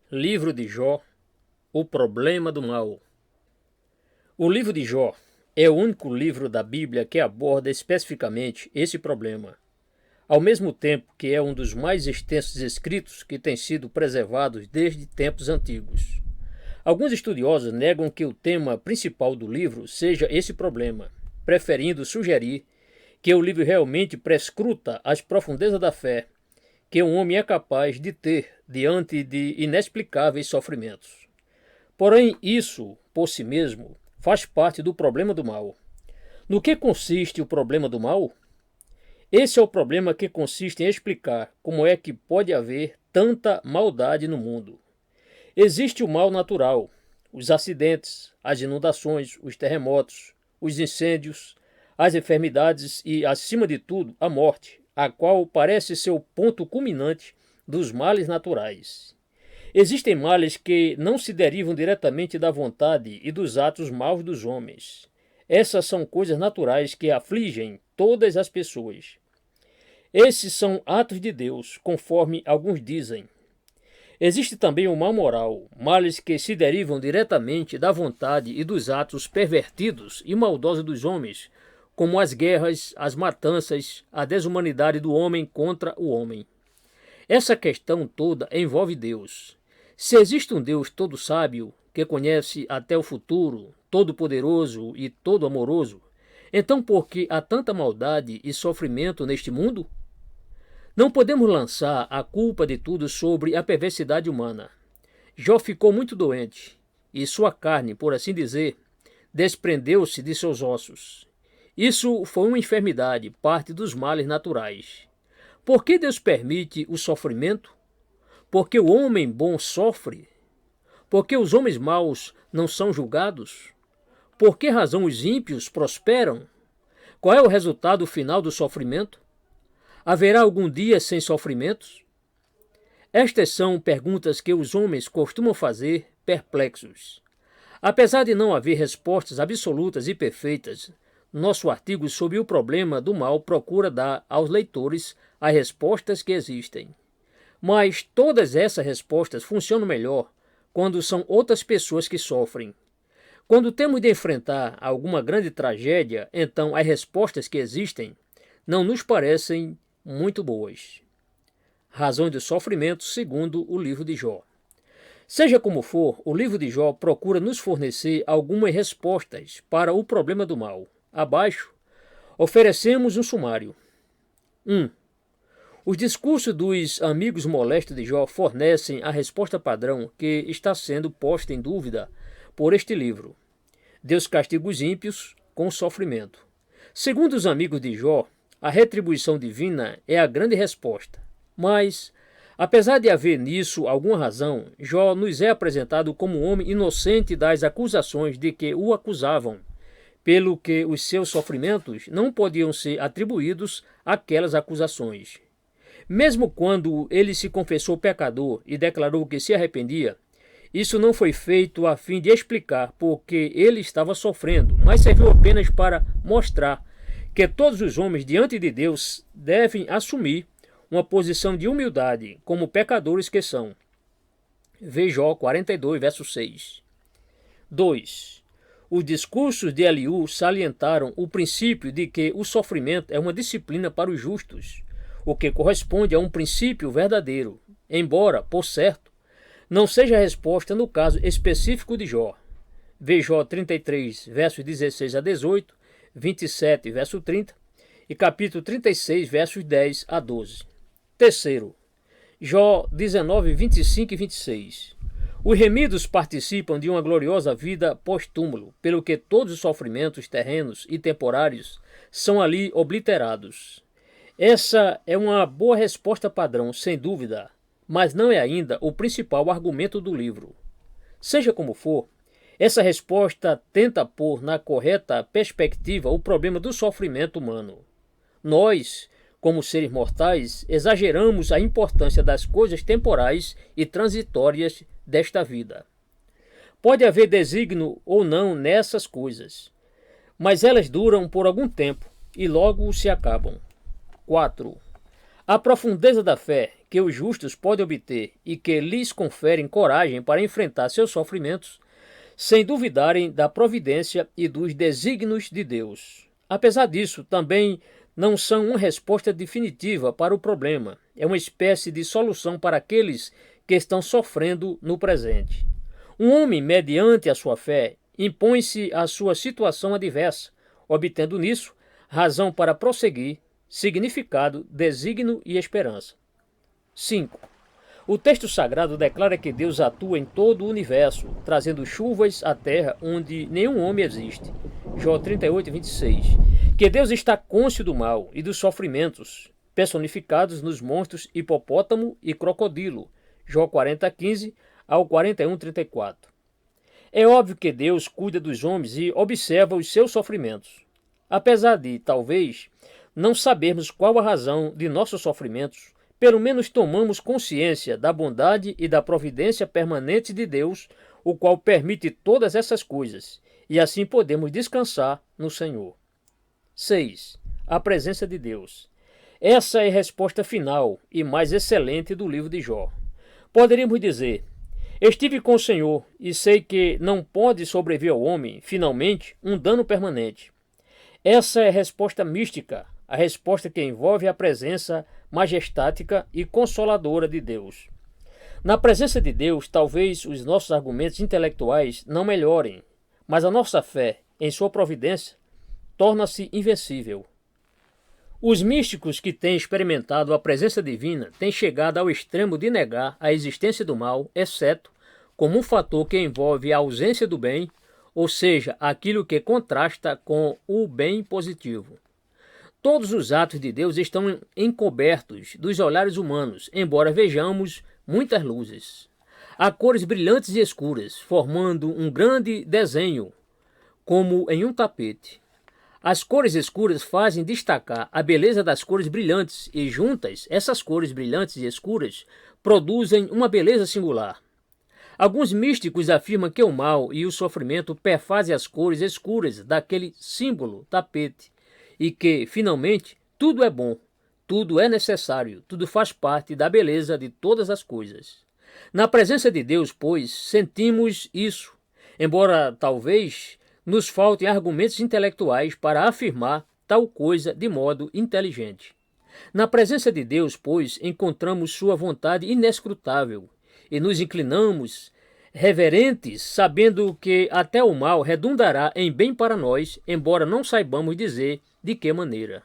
Livro de Jó, o problema do mal. O livro de Jó é o único livro da Bíblia que aborda especificamente esse problema, ao mesmo tempo que é um dos mais extensos escritos que têm sido preservados desde tempos antigos. Alguns estudiosos negam que o tema principal do livro seja esse problema, preferindo sugerir que o livro realmente prescruta as profundezas da fé que um homem é capaz de ter diante de inexplicáveis sofrimentos. Porém, isso, por si mesmo, faz parte do problema do mal. No que consiste o problema do mal? Esse é o problema que consiste em explicar como é que pode haver tanta maldade no mundo. Existe o mal natural, os acidentes, as inundações, os terremotos, os incêndios, as enfermidades e, acima de tudo, a morte, a qual parece ser o ponto culminante dos males naturais. Existem males que não se derivam diretamente da vontade e dos atos maus dos homens. Essas são coisas naturais que afligem todas as pessoas. Esses são atos de Deus, conforme alguns dizem. Existe também o mal moral, males que se derivam diretamente da vontade e dos atos pervertidos e maldosos dos homens, como as guerras, as matanças, a desumanidade do homem contra o homem. Essa questão toda envolve Deus. Se existe um Deus todo sábio, que conhece até o futuro, todo-poderoso e todo-amoroso, então por que há tanta maldade e sofrimento neste mundo? Não podemos lançar a culpa de tudo sobre a perversidade humana. Jó ficou muito doente, e sua carne, por assim dizer, desprendeu-se de seus ossos. Isso foi uma enfermidade, parte dos males naturais. Por que Deus permite o sofrimento? Porque o homem bom sofre? Porque os homens maus não são julgados? Por que razão os ímpios prosperam? Qual é o resultado final do sofrimento? Haverá algum dia sem sofrimentos? Estas são perguntas que os homens costumam fazer perplexos. Apesar de não haver respostas absolutas e perfeitas, nosso artigo sobre o problema do mal procura dar aos leitores as respostas que existem. Mas todas essas respostas funcionam melhor quando são outras pessoas que sofrem. Quando temos de enfrentar alguma grande tragédia, então as respostas que existem não nos parecem muito boas. Razões do sofrimento segundo o livro de Jó. Seja como for, o livro de Jó procura nos fornecer algumas respostas para o problema do mal. Abaixo, oferecemos um sumário. 1. Os discursos dos amigos molestos de Jó fornecem a resposta padrão que está sendo posta em dúvida por este livro. Deus castiga os ímpios com sofrimento. Segundo os amigos de Jó, a retribuição divina é a grande resposta. Mas, apesar de haver nisso alguma razão, Jó nos é apresentado como um homem inocente das acusações de que o acusavam, pelo que os seus sofrimentos não podiam ser atribuídos àquelas acusações. Mesmo quando ele se confessou pecador e declarou que se arrependia, isso não foi feito a fim de explicar por que ele estava sofrendo, mas serviu apenas para mostrar que todos os homens diante de Deus devem assumir uma posição de humildade como pecadores que são. Vê Jó 42, verso 6. 2. Os discursos de Eliú salientaram o princípio de que o sofrimento é uma disciplina para os justos, o que corresponde a um princípio verdadeiro, embora, por certo, não seja a resposta no caso específico de Jó. Vê Jó 33, versos 16 a 18, 27, verso 30 e capítulo 36, versos 10 a 12. Terceiro, Jó 19, 25 e 26. Os remidos participam de uma gloriosa vida pós-túmulo, pelo que todos os sofrimentos terrenos e temporários são ali obliterados. Essa é uma boa resposta padrão, sem dúvida, mas não é ainda o principal argumento do livro. Seja como for, essa resposta tenta pôr na correta perspectiva o problema do sofrimento humano. Nós, como seres mortais, exageramos a importância das coisas temporais e transitórias desta vida. Pode haver desígnio ou não nessas coisas, mas elas duram por algum tempo e logo se acabam. 4. A profundeza da fé, que os justos podem obter e que lhes conferem coragem para enfrentar seus sofrimentos, sem duvidarem da providência e dos desígnios de Deus. Apesar disso, também não são uma resposta definitiva para o problema. É uma espécie de solução para aqueles que estão sofrendo no presente. Um homem, mediante a sua fé, impõe-se à sua situação adversa, obtendo nisso razão para prosseguir, significado, desígnio e esperança. 5. O texto sagrado declara que Deus atua em todo o universo, trazendo chuvas à terra onde nenhum homem existe. Jó 38, 26. Que Deus está cônscio do mal e dos sofrimentos, personificados nos monstros hipopótamo e crocodilo. Jó 40, 15 ao 41, 34. É óbvio que Deus cuida dos homens e observa os seus sofrimentos. Apesar de, talvez, não sabermos qual a razão de nossos sofrimentos, pelo menos tomamos consciência da bondade e da providência permanente de Deus, o qual permite todas essas coisas, e assim podemos descansar no Senhor. 6. A presença de Deus. Essa é a resposta final e mais excelente do livro de Jó. Poderíamos dizer: estive com o Senhor e sei que não pode sobreviver ao homem, finalmente, um dano permanente. Essa é a resposta mística, a resposta que envolve a presença majestática e consoladora de Deus. Na presença de Deus, talvez os nossos argumentos intelectuais não melhorem, mas a nossa fé em sua providência torna-se invencível. Os místicos que têm experimentado a presença divina têm chegado ao extremo de negar a existência do mal, exceto como um fator que envolve a ausência do bem, ou seja, aquilo que contrasta com o bem positivo. Todos os atos de Deus estão encobertos dos olhares humanos, embora vejamos muitas luzes. Há cores brilhantes e escuras, formando um grande desenho, como em um tapete. As cores escuras fazem destacar a beleza das cores brilhantes e juntas, essas cores brilhantes e escuras produzem uma beleza singular. Alguns místicos afirmam que o mal e o sofrimento perfazem as cores escuras daquele símbolo tapete e que, finalmente, tudo é bom, tudo é necessário, tudo faz parte da beleza de todas as coisas. Na presença de Deus, pois, sentimos isso, embora talvez nos faltem argumentos intelectuais para afirmar tal coisa de modo inteligente. Na presença de Deus, pois, encontramos sua vontade inescrutável e nos inclinamos reverentes, sabendo que até o mal redundará em bem para nós, embora não saibamos dizer de que maneira.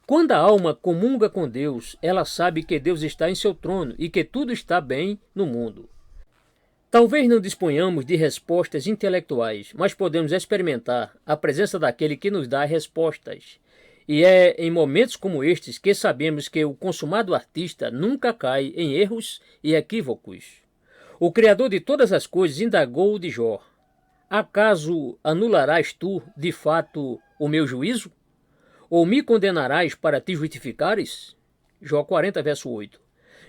Quando a alma comunga com Deus, ela sabe que Deus está em seu trono e que tudo está bem no mundo. Talvez não disponhamos de respostas intelectuais, mas podemos experimentar a presença daquele que nos dá respostas. E é em momentos como estes que sabemos que o consumado artista nunca cai em erros e equívocos. O Criador de todas as coisas indagou de Jó: acaso anularás tu, de fato, o meu juízo? Ou me condenarás para te justificares? Jó 40, verso 8.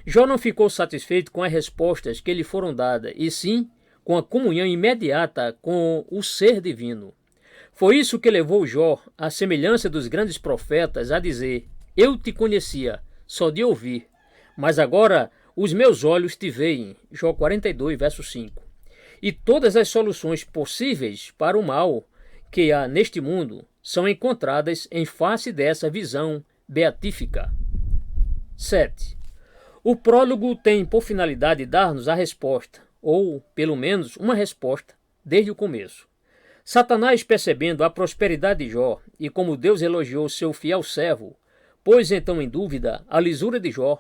Jó não ficou satisfeito com as respostas que lhe foram dadas, e sim com a comunhão imediata com o ser divino. Foi isso que levou Jó, à semelhança dos grandes profetas, a dizer: eu te conhecia, só de ouvir, mas agora os meus olhos te veem. Jó 42, verso 5. E todas as soluções possíveis para o mal que há neste mundo são encontradas em face dessa visão beatífica. 7. O prólogo tem por finalidade dar-nos a resposta, ou, pelo menos, uma resposta, desde o começo. Satanás, percebendo a prosperidade de Jó e como Deus elogiou seu fiel servo, pôs então em dúvida a lisura de Jó,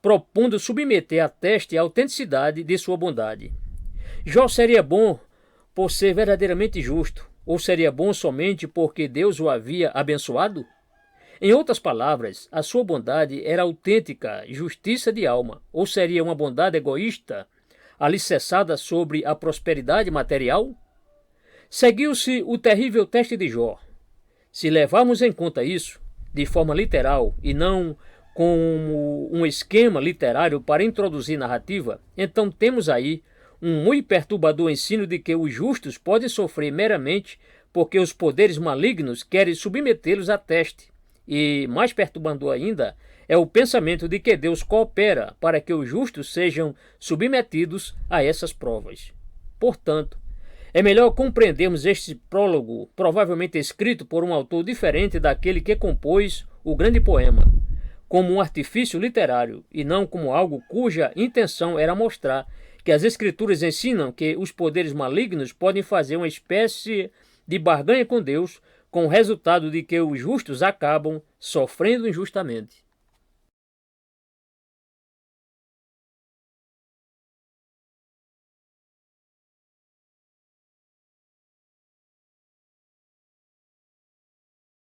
propondo submeter a teste a autenticidade de sua bondade. Jó seria bom por ser verdadeiramente justo, ou seria bom somente porque Deus o havia abençoado? Em outras palavras, a sua bondade era autêntica justiça de alma, ou seria uma bondade egoísta, alicerçada sobre a prosperidade material? Seguiu-se o terrível teste de Jó. Se levarmos em conta isso, de forma literal e não como um esquema literário para introduzir narrativa, então temos aí um muito perturbador ensino de que os justos podem sofrer meramente porque os poderes malignos querem submetê-los a teste. E, mais perturbador ainda, é o pensamento de que Deus coopera para que os justos sejam submetidos a essas provas. Portanto, é melhor compreendermos este prólogo, provavelmente escrito por um autor diferente daquele que compôs o grande poema, como um artifício literário e não como algo cuja intenção era mostrar que as Escrituras ensinam que os poderes malignos podem fazer uma espécie de barganha com Deus, com o resultado de que os justos acabam sofrendo injustamente.